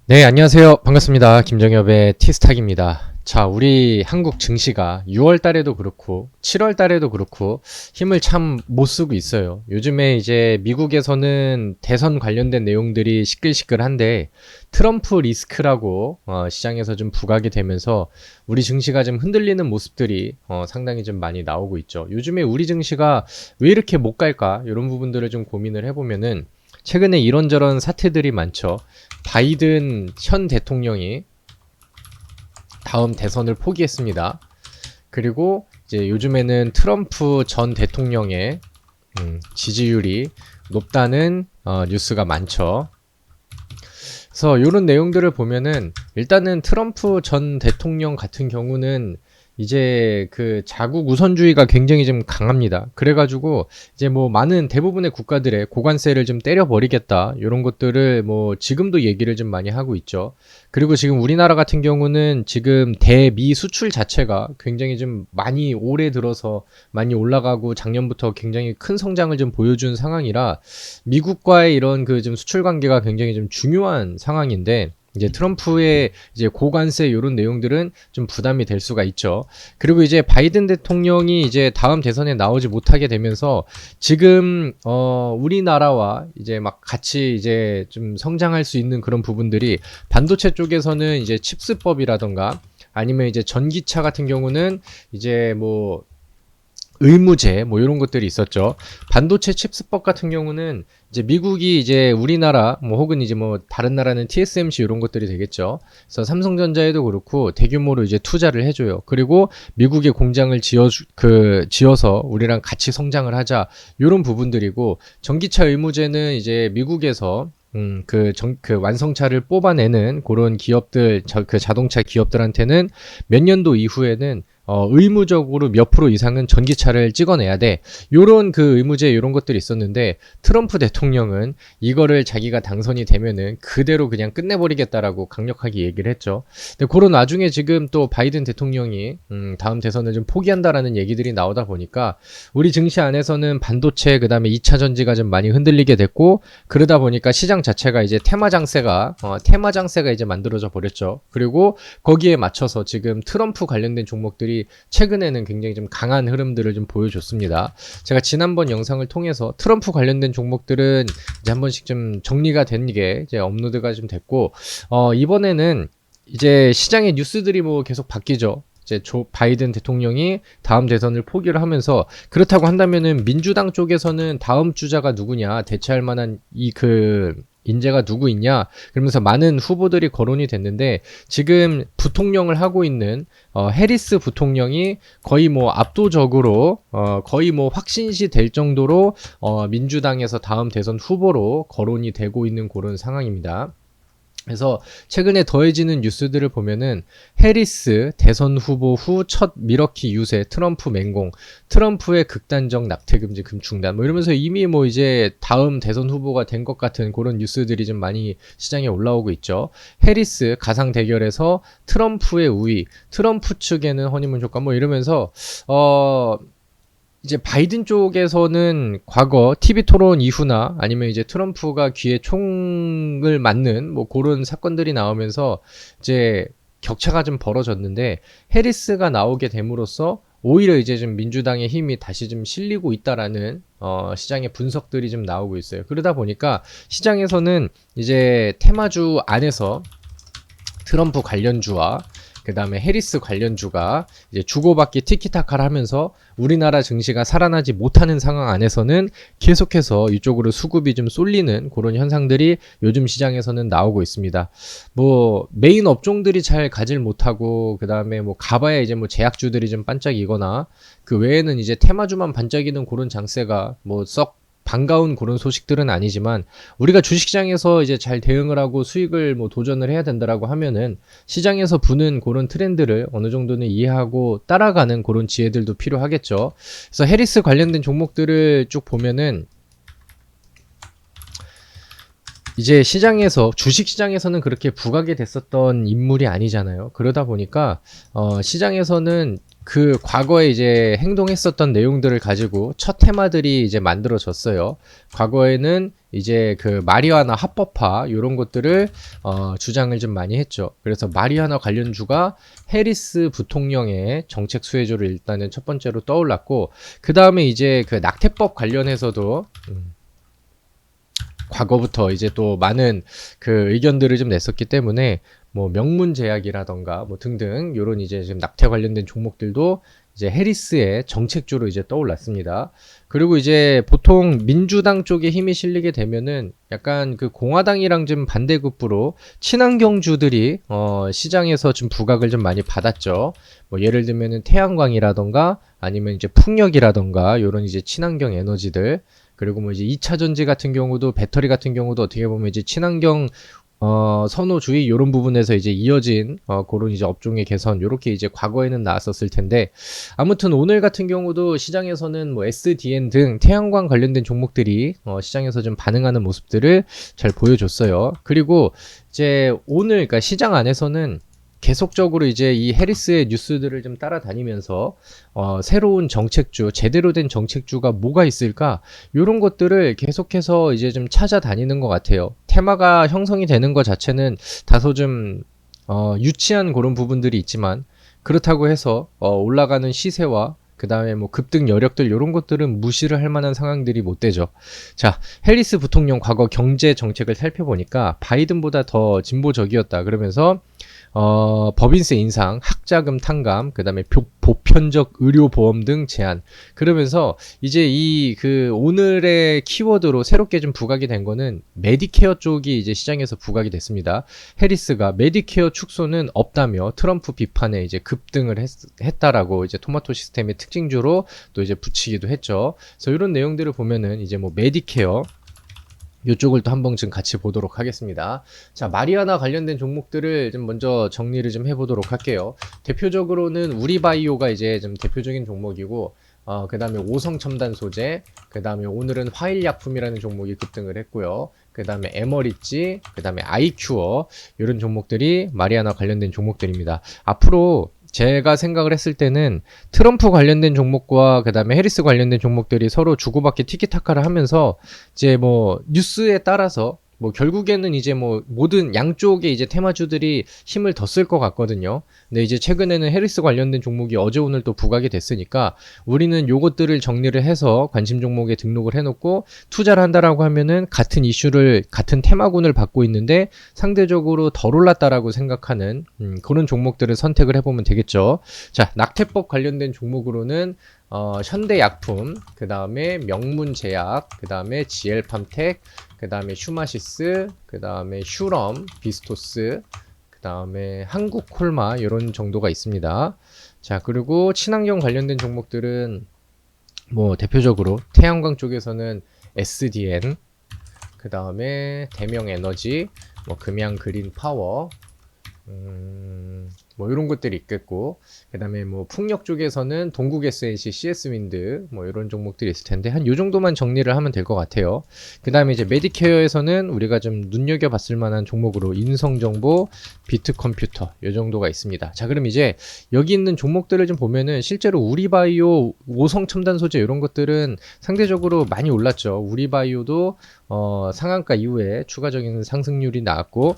네, 안녕하세요. 반갑습니다. 김정엽의 티스탁입니다. 자, 우리 한국 증시가 6월 달에도 그렇고 7월 달에도 그렇고 힘을 참 못 쓰고 있어요. 요즘에 이제 미국에서는 대선 관련된 내용들이 시끌시끌한데 트럼프 리스크라고 시장에서 좀 부각이 되면서 우리 증시가 좀 흔들리는 모습들이 상당히 좀 많이 나오고 있죠. 요즘에 우리 증시가 왜 이렇게 못 갈까? 이런 부분들을 좀 고민을 해보면은 최근에 이런저런 사태들이 많죠. 바이든 현 대통령이 다음 대선을 포기했습니다. 그리고 이제 요즘에는 트럼프 전 대통령의 지지율이 높다는 뉴스가 많죠. 그래서 이런 내용들을 보면은 일단은 트럼프 전 대통령 같은 경우는 이제 그 자국 우선주의가 굉장히 좀 강합니다. 그래가지고 이제 뭐 많은 대부분의 국가들의 고관세를 좀 때려버리겠다 이런 것들을 뭐 지금도 얘기를 좀 많이 하고 있죠. 그리고 지금 우리나라 같은 경우는 지금 대미 수출 자체가 굉장히 좀 많이 올해 들어서 많이 올라가고 작년부터 굉장히 큰 성장을 좀 보여준 상황이라 미국과의 이런 그 좀 수출 관계가 굉장히 좀 중요한 상황인데 이제 트럼프의 이제 고관세 이런 내용들은 좀 부담이 될 수가 있죠. 그리고 이제 바이든 대통령이 이제 다음 대선에 나오지 못하게 되면서 지금 우리나라와 이제 막 같이 이제 좀 성장할 수 있는 그런 부분들이 반도체 쪽에서는 이제 칩스법이라던가 아니면 이제 전기차 같은 경우는 이제 뭐 의무제 뭐 이런 것들이 있었죠. 반도체 칩스법 같은 경우는 이제 미국이 이제 우리나라 뭐 혹은 이제 뭐 다른 나라는 TSMC 이런 것들이 되겠죠. 그래서 삼성전자에도 그렇고 대규모로 이제 투자를 해줘요. 그리고 미국의 공장을 지어서 우리랑 같이 성장을 하자 이런 부분들이고 전기차 의무제는 이제 미국에서 그 완성차를 뽑아내는 그런 기업들, 그 자동차 기업들한테는 몇 년도 이후에는 의무적으로 몇 프로 이상은 전기차를 찍어내야 돼. 요런 그 의무제 요런 것들이 있었는데 트럼프 대통령은 이거를 자기가 당선이 되면은 그대로 그냥 끝내버리겠다라고 강력하게 얘기를 했죠. 근데 그런 와중에 지금 또 바이든 대통령이 다음 대선을 좀 포기한다라는 얘기들이 나오다 보니까 우리 증시 안에서는 반도체 그다음에 2차 전지가 좀 많이 흔들리게 됐고 그러다 보니까 시장 자체가 이제 테마 장세가 이제 만들어져 버렸죠. 그리고 거기에 맞춰서 지금 트럼프 관련된 종목들이 최근에는 굉장히 좀 강한 흐름들을 좀 보여줬습니다. 제가 지난번 영상을 통해서 트럼프 관련된 종목들은 이제 한 번씩 좀 정리가 된 게 이제 업로드가 좀 됐고, 이번에는 이제 시장의 뉴스들이 뭐 계속 바뀌죠. 이제 바이든 대통령이 다음 대선을 포기를 하면서 그렇다고 한다면은 민주당 쪽에서는 다음 주자가 누구냐 대체할 만한 인재가 누구 있냐 그러면서 많은 후보들이 거론이 됐는데 지금 부통령을 하고 있는 해리스 부통령이 거의 뭐 압도적으로 거의 뭐 확신시 될 정도로 민주당에서 다음 대선 후보로 거론이 되고 있는 그런 상황입니다. 그래서 최근에 더해지는 뉴스들을 보면은 해리스 대선 후보 후 첫 미러키 유세 트럼프 맹공 트럼프의 극단적 납태 금지 중단 뭐 이러면서 이미 뭐 이제 다음 대선 후보가 된 것 같은 그런 뉴스들이 좀 많이 시장에 올라오고 있죠. 해리스 가상 대결에서 트럼프의 우위 트럼프 측에는 허니문 효과 뭐 이러면서 이제 바이든 쪽에서는 과거 TV 토론 이후나 아니면 이제 트럼프가 귀에 총을 맞는 뭐 그런 사건들이 나오면서 이제 격차가 좀 벌어졌는데 해리스가 나오게 됨으로써 오히려 이제 좀 민주당의 힘이 다시 좀 실리고 있다라는 시장의 분석들이 좀 나오고 있어요. 그러다 보니까 시장에서는 이제 테마주 안에서 트럼프 관련주와 그 다음에 해리스 관련주가 이제 주고받기 티키타카를 하면서 우리나라 증시가 살아나지 못하는 상황 안에서는 계속해서 이쪽으로 수급이 좀 쏠리는 그런 현상들이 요즘 시장에서는 나오고 있습니다. 뭐 메인 업종들이 잘 가질 못하고 그 다음에 뭐 가봐야 이제 뭐 제약주들이 좀 반짝이거나 그 외에는 이제 테마주만 반짝이는 그런 장세가 뭐 썩 반가운 그런 소식들은 아니지만 우리가 주식시장에서 이제 잘 대응을 하고 수익을 뭐 도전을 해야 된다라고 하면은 시장에서 부는 그런 트렌드를 어느 정도는 이해하고 따라가는 그런 지혜들도 필요하겠죠. 그래서 해리스 관련된 종목들을 쭉 보면은 이제 주식시장에서는 그렇게 부각이 됐었던 인물이 아니잖아요. 그러다 보니까 시장에서는 그 과거에 이제 행동했었던 내용들을 가지고 첫 테마들이 이제 만들어졌어요. 과거에는 이제 그 마리화나 합법화 요런 것들을 주장을 좀 많이 했죠. 그래서 마리화나 관련주가 해리스 부통령의 정책 수혜주를 일단은 첫 번째로 떠올랐고, 그 다음에 이제 그 낙태법 관련해서도 과거부터 이제 또 많은 그 의견들을 좀 냈었기 때문에 뭐 명문제약이라던가 뭐 등등 요런 이제 지금 낙태 관련된 종목들도 이제 해리스의 정책주로 이제 떠올랐습니다. 그리고 이제 보통 민주당 쪽에 힘이 실리게 되면은 약간 그 공화당이랑 좀 반대급부로 친환경주들이 시장에서 좀 부각을 좀 많이 받았죠. 뭐 예를 들면은 태양광이라던가 아니면 이제 풍력이라던가 요런 이제 친환경 에너지들, 그리고 뭐 이제 2차 전지 같은 경우도 배터리 같은 경우도 어떻게 보면 이제 친환경 선호주의 요런 부분에서 이제 이어진 그런 이제 업종의 개선 요렇게 이제 과거에는 나왔었을 텐데, 아무튼 오늘 같은 경우도 시장에서는 뭐 SDN 등 태양광 관련된 종목들이 시장에서 좀 반응하는 모습들을 잘 보여줬어요. 그리고 이제 오늘 그러니까 시장 안에서는 계속적으로 이제 이 해리스의 뉴스들을 좀 따라다니면서 새로운 정책주, 제대로 된 정책주가 뭐가 있을까? 이런 것들을 계속해서 이제 좀 찾아다니는 것 같아요. 테마가 형성이 되는 것 자체는 다소 좀 유치한 그런 부분들이 있지만, 그렇다고 해서 올라가는 시세와 그 다음에 뭐 급등 여력들 이런 것들은 무시를 할 만한 상황들이 못 되죠. 자, 해리스 부통령 과거 경제 정책을 살펴보니까 바이든보다 더 진보적이었다. 그러면서 법인세 인상, 학자금 탕감, 그 다음에 보편적 의료보험 등 제한. 그러면서 이제 이 그 오늘의 키워드로 새롭게 좀 부각이 된 거는 메디케어 쪽이 이제 시장에서 부각이 됐습니다. 해리스가 메디케어 축소는 없다며 트럼프 비판에 이제 급등을 했다라고 이제 토마토 시스템의 특징주로 또 이제 붙이기도 했죠. 그래서 이런 내용들을 보면은 이제 뭐 메디케어 이쪽을 또 한번 좀 같이 보도록 하겠습니다. 자, 마리아나 관련된 종목들을 좀 먼저 정리를 좀 해보도록 할게요. 대표적으로는 우리바이오가 이제 좀 대표적인 종목이고, 그 다음에 오성첨단 소재, 그 다음에 오늘은 화일약품이라는 종목이 급등을 했고요. 그 다음에 에머리지, 그 다음에 아이큐어, 이런 종목들이 마리아나 관련된 종목들입니다. 앞으로 제가 생각을 했을 때는 트럼프 관련된 종목과 그 다음에 해리스 관련된 종목들이 서로 주고받기 티키타카를 하면서 이제 뭐 뉴스에 따라서 뭐 결국에는 이제 뭐 모든 양쪽의 이제 테마주들이 힘을 더 쓸 것 같거든요. 근데 이제 최근에는 해리스 관련된 종목이 어제 오늘 또 부각이 됐으니까 우리는 요것들을 정리를 해서 관심 종목에 등록을 해놓고 투자를 한다라고 하면은 같은 이슈를 같은 테마군을 받고 있는데 상대적으로 덜 올랐다라고 생각하는 그런 종목들을 선택을 해보면 되겠죠. 자, 낙태법 관련된 종목으로는 현대약품, 그 다음에 명문제약, 그 다음에 GL팜텍, 그 다음에 슈마시스, 그 다음에 슈럼, 비스토스, 그 다음에 한국콜마 이런 정도가 있습니다. 자, 그리고 친환경 관련된 종목들은 뭐 대표적으로 태양광 쪽에서는 SDN, 그 다음에 대명에너지, 뭐 금양그린파워, 뭐 이런 것들이 있겠고, 그 다음에 뭐 풍력 쪽에서는 동국 SNC, CS윈드 뭐 이런 종목들이 있을 텐데 한 요 정도만 정리를 하면 될 것 같아요. 그 다음에 이제 메디케어에서는 우리가 좀 눈여겨봤을 만한 종목으로 인성정보, 비트컴퓨터 요 정도가 있습니다. 자, 그럼 이제 여기 있는 종목들을 좀 보면은 실제로 우리바이오, 오성첨단 소재 이런 것들은 상대적으로 많이 올랐죠. 우리바이오도 상한가 이후에 추가적인 상승률이 나왔고,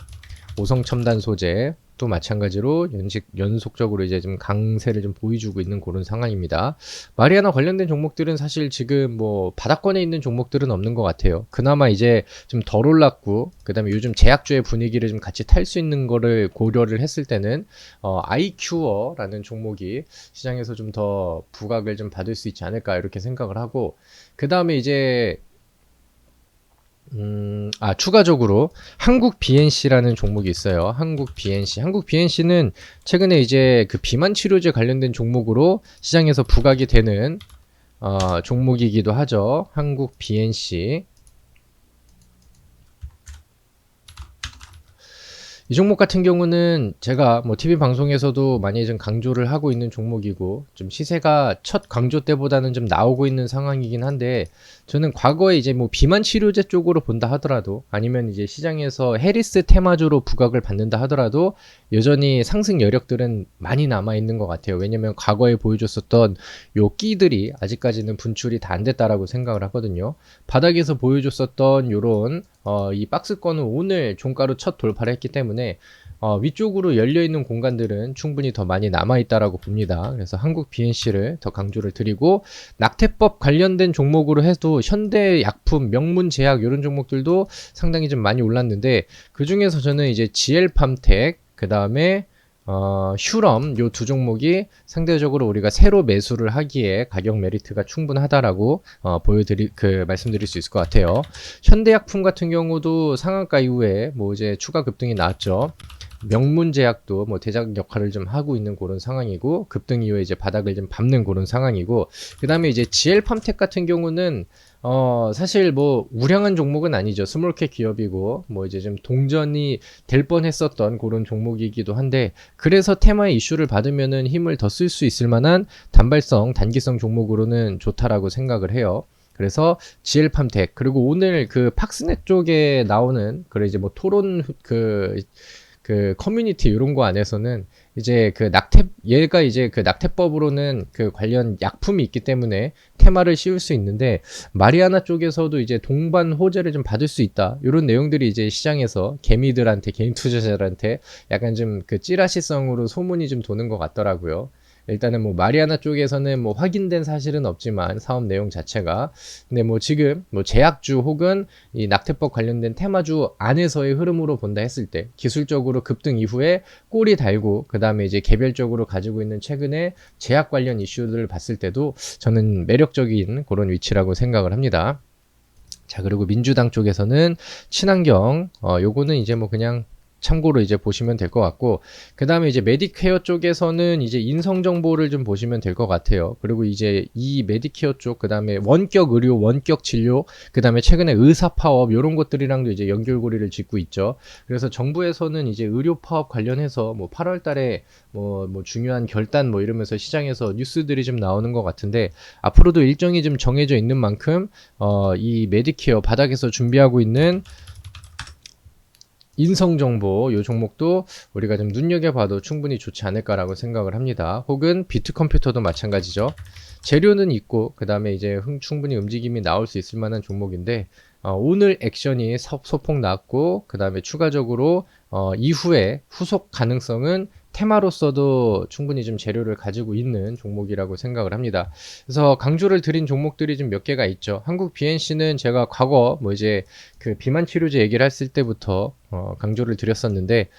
오성첨단 소재 또 마찬가지로 연속적으로 이제 좀 강세를 좀 보여주고 있는 그런 상황입니다. 마리아나 관련된 종목들은 사실 지금 뭐 바닥권에 있는 종목들은 없는 것 같아요. 그나마 이제 좀 덜 올랐고, 그 다음에 요즘 제약주의 분위기를 좀 같이 탈 수 있는 거를 고려를 했을 때는 아이큐어라는 종목이 시장에서 좀 더 부각을 좀 받을 수 있지 않을까 이렇게 생각을 하고, 그 다음에 이제 추가적으로 한국 BNC라는 종목이 있어요. 한국 BNC. 한국 BNC는 최근에 이제 그 비만 치료제 관련된 종목으로 시장에서 부각이 되는 종목이기도 하죠. 한국 BNC. 이 종목 같은 경우는 제가 뭐 TV 방송에서도 많이 좀 강조를 하고 있는 종목이고, 좀 시세가 첫 강조 때보다는 좀 나오고 있는 상황이긴 한데, 저는 과거에 이제 뭐 비만 치료제 쪽으로 본다 하더라도, 아니면 이제 시장에서 해리스 테마주로 부각을 받는다 하더라도 여전히 상승 여력들은 많이 남아 있는 것 같아요. 왜냐면 과거에 보여줬었던 요 끼들이 아직까지는 분출이 다 안 됐다라고 생각을 하거든요. 바닥에서 보여줬었던 요런 이 박스권은 오늘 종가로 첫 돌파를 했기 때문에 위쪽으로 열려있는 공간들은 충분히 더 많이 남아있다라고 봅니다. 그래서 한국 BNC를 더 강조를 드리고, 낙태법 관련된 종목으로 해도 현대약품, 명문제약 이런 종목들도 상당히 좀 많이 올랐는데, 그 중에서 저는 이제 GL팜텍, 그 다음에 슈럼 요 두 종목이 상대적으로 우리가 새로 매수를 하기에 가격 메리트가 충분하다라고 말씀드릴 수 있을 것 같아요. 현대약품 같은 경우도 상한가 이후에 뭐 이제 추가 급등이 나왔죠. 명문제약도 뭐 대장 역할을 좀 하고 있는 그런 상황이고, 급등 이후에 이제 바닥을 좀 밟는 그런 상황이고, 그 다음에 이제 GL팜텍 같은 경우는 사실 뭐 우량한 종목은 아니죠. 스몰캡 기업이고 뭐 이제 좀 동전이 될 뻔했었던 그런 종목이기도 한데, 그래서 테마의 이슈를 받으면은 힘을 더 쓸 수 있을 만한 단발성, 단기성 종목으로는 좋다라고 생각을 해요. 그래서 GL팜텍, 그리고 오늘 그 팍스넷 쪽에 나오는 그래 이제 뭐 토론 그 커뮤니티 이런 거 안에서는 이제 그 얘가 이제 그 낙태법으로는 그 관련 약품이 있기 때문에 테마를 씌울 수 있는데, 마리아나 쪽에서도 이제 동반 호재를 좀 받을 수 있다, 이런 내용들이 이제 시장에서 개미들한테, 개인 투자자들한테 약간 좀 그 찌라시성으로 소문이 좀 도는 것 같더라고요. 일단은 뭐 마리아나 쪽에서는 뭐 확인된 사실은 없지만 사업 내용 자체가, 근데 뭐 지금 뭐 제약주 혹은 이 낙태법 관련된 테마주 안에서의 흐름으로 본다 했을 때, 기술적으로 급등 이후에 꼬리 달고 그 다음에 이제 개별적으로 가지고 있는 최근에 제약 관련 이슈들을 봤을 때도 저는 매력적인 그런 위치라고 생각을 합니다. 자, 그리고 민주당 쪽에서는 친환경, 요거는 이제 뭐 그냥 참고로 이제 보시면 될 것 같고, 그 다음에 이제 메디케어 쪽에서는 이제 인성 정보를 좀 보시면 될 것 같아요. 그리고 이제 이 메디케어 쪽, 그 다음에 원격 의료, 원격 진료, 그 다음에 최근에 의사 파업 이런 것들이랑도 이제 연결고리를 짓고 있죠. 그래서 정부에서는 이제 의료 파업 관련해서 뭐 8월 달에 뭐 중요한 결단 뭐 이러면서 시장에서 뉴스들이 좀 나오는 것 같은데, 앞으로도 일정이 좀 정해져 있는 만큼 이 메디케어 바닥에서 준비하고 있는 인성정보 요 종목도 우리가 좀 눈여겨봐도 충분히 좋지 않을까라고 생각을 합니다. 혹은 비트컴퓨터도 마찬가지죠. 재료는 있고 그 다음에 이제 충분히 움직임이 나올 수 있을 만한 종목인데, 오늘 액션이 소폭 났고 그 다음에 추가적으로 이후에 후속 가능성은 테마로서도 충분히 좀 재료를 가지고 있는 종목이라고 생각을 합니다. 그래서 강조를 드린 종목들이 좀 몇 개가 있죠. 한국 BNC는 제가 과거 뭐 이제 그 비만 치료제 얘기를 했을 때부터 강조를 드렸었는데,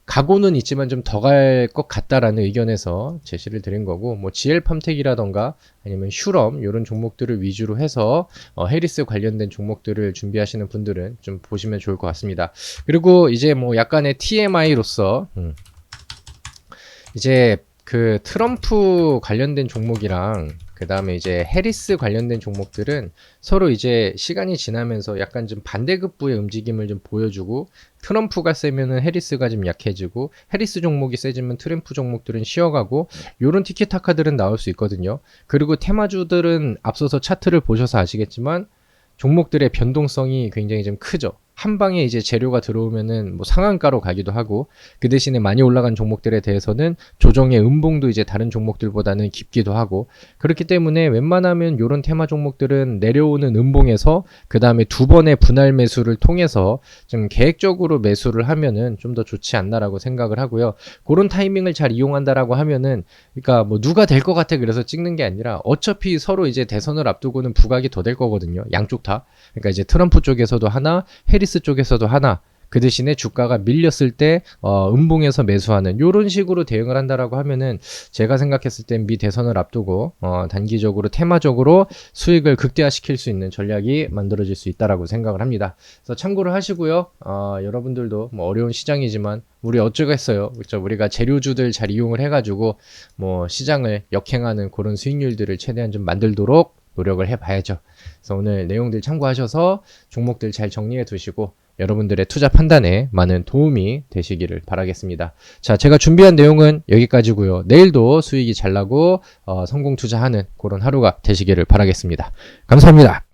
각오는 있지만 좀 더 갈 것 같다라는 의견에서 제시를 드린 거고, 뭐 GL팜텍이라던가 아니면 슈럼 이런 종목들을 위주로 해서 해리스 관련된 종목들을 준비하시는 분들은 좀 보시면 좋을 것 같습니다. 그리고 이제 뭐 약간의 TMI로서 이제 그 트럼프 관련된 종목이랑 그 다음에 이제 해리스 관련된 종목들은 서로 이제 시간이 지나면서 약간 좀 반대급부의 움직임을 좀 보여주고, 트럼프가 세면은 해리스가 좀 약해지고, 해리스 종목이 세지면 트럼프 종목들은 쉬어가고, 요런 티키타카들은 나올 수 있거든요. 그리고 테마주들은 앞서서 차트를 보셔서 아시겠지만 종목들의 변동성이 굉장히 좀 크죠. 한 방에 이제 재료가 들어오면은 뭐 상한가로 가기도 하고, 그 대신에 많이 올라간 종목들에 대해서는 조정의 음봉도 이제 다른 종목들보다는 깊기도 하고, 그렇기 때문에 웬만하면 요런 테마 종목들은 내려오는 음봉에서 그 다음에 두 번의 분할 매수를 통해서 좀 계획적으로 매수를 하면은 좀 더 좋지 않나라고 생각을 하고요. 그런 타이밍을 잘 이용한다라고 하면은, 그러니까 뭐 누가 될 것 같아 그래서 찍는 게 아니라 어차피 서로 이제 대선을 앞두고는 부각이 더 될 거거든요. 양쪽 다. 그러니까 이제 트럼프 쪽에서도 하나, 해리스 쪽에서도 하나, 그 대신에 주가가 밀렸을 때 음봉에서 매수하는 요런 식으로 대응을 한다라고 하면은, 제가 생각했을 땐 미 대선을 앞두고 단기적으로 테마적으로 수익을 극대화시킬 수 있는 전략이 만들어질 수 있다라고 생각을 합니다. 그래서 참고를 하시고요. 여러분들도 뭐 어려운 시장이지만 우리 어쩌겠어요. 그렇죠? 우리가 재료주들 잘 이용을 해가지고 뭐 시장을 역행하는 그런 수익률들을 최대한 좀 만들도록 노력을 해봐야죠. 그래서 오늘 내용들 참고하셔서 종목들 잘 정리해 두시고, 여러분들의 투자 판단에 많은 도움이 되시기를 바라겠습니다. 자, 제가 준비한 내용은 여기까지고요. 내일도 수익이 잘 나고 성공 투자하는 그런 하루가 되시기를 바라겠습니다. 감사합니다.